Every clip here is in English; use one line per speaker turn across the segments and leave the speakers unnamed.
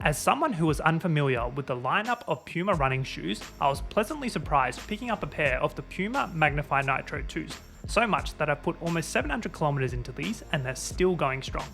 As someone who was unfamiliar with the lineup of Puma running shoes, I was pleasantly surprised picking up a pair of the Puma Magnify Nitro 2s, so much that I've put almost 700 kilometers into these and they're still going strong.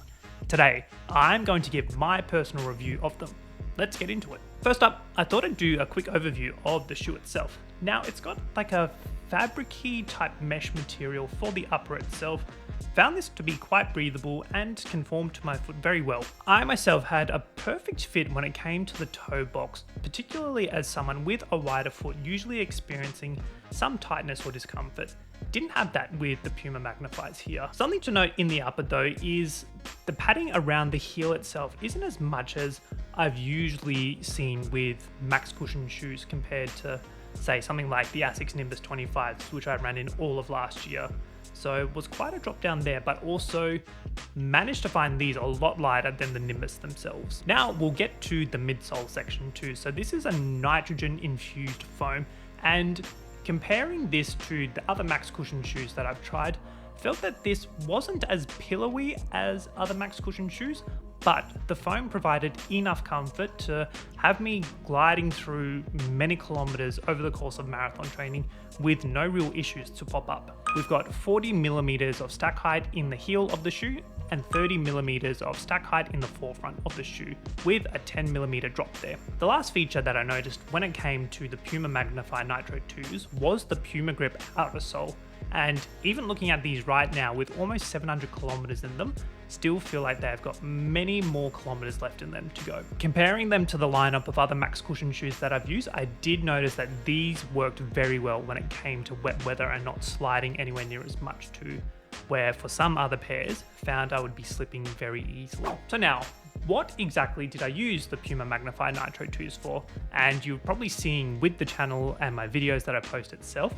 Today, I'm going to give my personal review of them. Let's get into it. First up, I thought I'd do a quick overview of the shoe itself. Now, it's got like a fabric-y type mesh material for the upper itself. Found this to be quite breathable and conformed to my foot very well. I myself had a perfect fit when it came to the toe box, particularly as someone with a wider foot usually experiencing some tightness or discomfort. Didn't have that with the Puma Magnifies here. Something to note in the upper though is the padding around the heel itself isn't as much as I've usually seen with max cushion shoes compared to, say, something like the Asics Nimbus 25s, which I ran in all of last year. So it was quite a drop down there, but also managed to find these a lot lighter than the Nimbus themselves. Now we'll get to the midsole section too. So this is a nitrogen-infused foam, and comparing this to the other max cushion shoes that I've tried, felt that this wasn't as pillowy as other max cushion shoes, but the foam provided enough comfort to have me gliding through many kilometers over the course of marathon training with no real issues to pop up. We've got 40 millimeters of stack height in the heel of the shoe and 30 millimeters of stack height in the forefront of the shoe, with a 10 millimeter drop there. The last feature that I noticed when it came to the Puma Magnify Nitro 2s was the Puma Grip outer sole. And even looking at these right now with almost 700 kilometers in them, still feel like they've got many more kilometers left in them to go. Comparing them to the lineup of other max cushion shoes that I've used, I did notice that these worked very well when it came to wet weather and not sliding anywhere near as much too, where for some other pairs, found I would be slipping very easily. So now, what exactly did I use the Puma Magnify Nitro 2s for? And you're probably seeing with the channel and my videos that I post itself,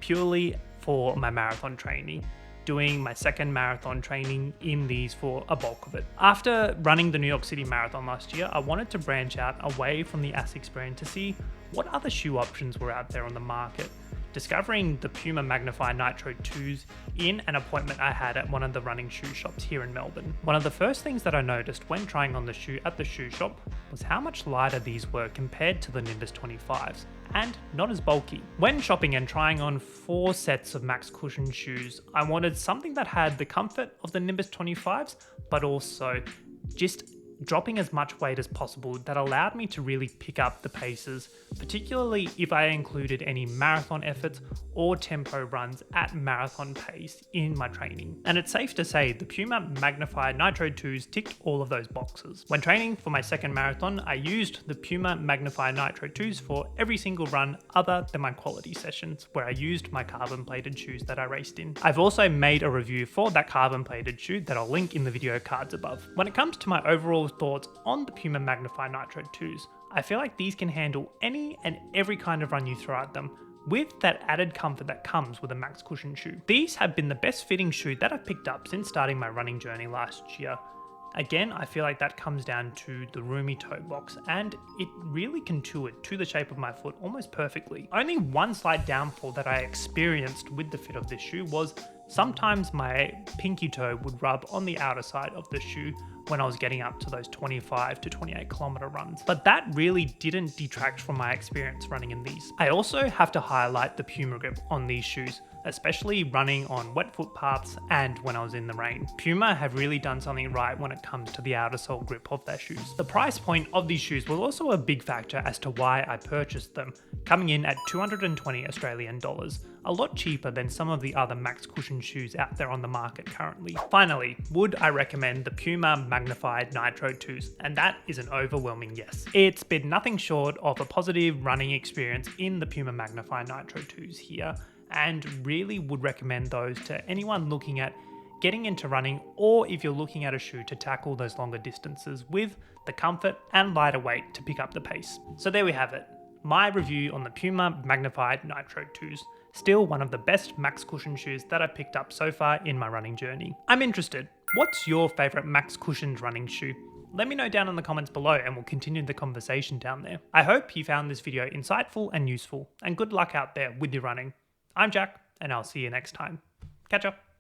purely for my marathon training, doing my second marathon training in these for a bulk of it. After running the New York City Marathon last year, I wanted to branch out away from the Asics brand to see what other shoe options were out there on the market. Discovering the Puma Magnify Nitro 2s in an appointment I had at one of the running shoe shops here in Melbourne. One of the first things that I noticed when trying on the shoe at the shoe shop was how much lighter these were compared to the Nimbus 25s, and not as bulky. When shopping and trying on 4 sets of max cushion shoes, I wanted something that had the comfort of the Nimbus 25s, but also just dropping as much weight as possible that allowed me to really pick up the paces, particularly if I included any marathon efforts or tempo runs at marathon pace in my training. And it's safe to say the Puma Magnify Nitro 2s ticked all of those boxes. When training for my second marathon, I used the Puma Magnify Nitro 2s for every single run other than my quality sessions, where I used my carbon plated shoes that I raced in. I've also made a review for that carbon plated shoe that I'll link in the video cards above. When it comes to my overall thoughts on the Puma Magnify Nitro 2s, I feel like these can handle any and every kind of run you throw at them, with that added comfort that comes with a max cushion shoe. These have been the best fitting shoe that I've picked up since starting my running journey last year. Again, I feel like that comes down to the roomy toe box, and it really contoured to the shape of my foot almost perfectly. Only one slight downfall that I experienced with the fit of this shoe was sometimes my pinky toe would rub on the outer side of the shoe when I was getting up to those 25 to 28 kilometer runs. But that really didn't detract from my experience running in these. I also have to highlight the Puma Grip on these shoes, especially running on wet footpaths and when I was in the rain. Puma have really done something right when it comes to the outer sole grip of their shoes. The price point of these shoes was also a big factor as to why I purchased them, coming in at 220 Australian dollars, a lot cheaper than some of the other max cushion shoes out there on the market currently. Finally, would I recommend the Puma Magnify Nitro 2s? And that is an overwhelming yes. It's been nothing short of a positive running experience in the Puma Magnify Nitro 2s here, and really would recommend those to anyone looking at getting into running, or if you're looking at a shoe to tackle those longer distances with the comfort and lighter weight to pick up the pace. So there we have it. My review on the Puma Magnify Nitro 2s. Still one of the best max cushion shoes that I've picked up so far in my running journey. I'm interested. What's your favorite max cushioned running shoe? Let me know down in the comments below and we'll continue the conversation down there. I hope you found this video insightful and useful, and good luck out there with your running. I'm Jack, and I'll see you next time. Catch up.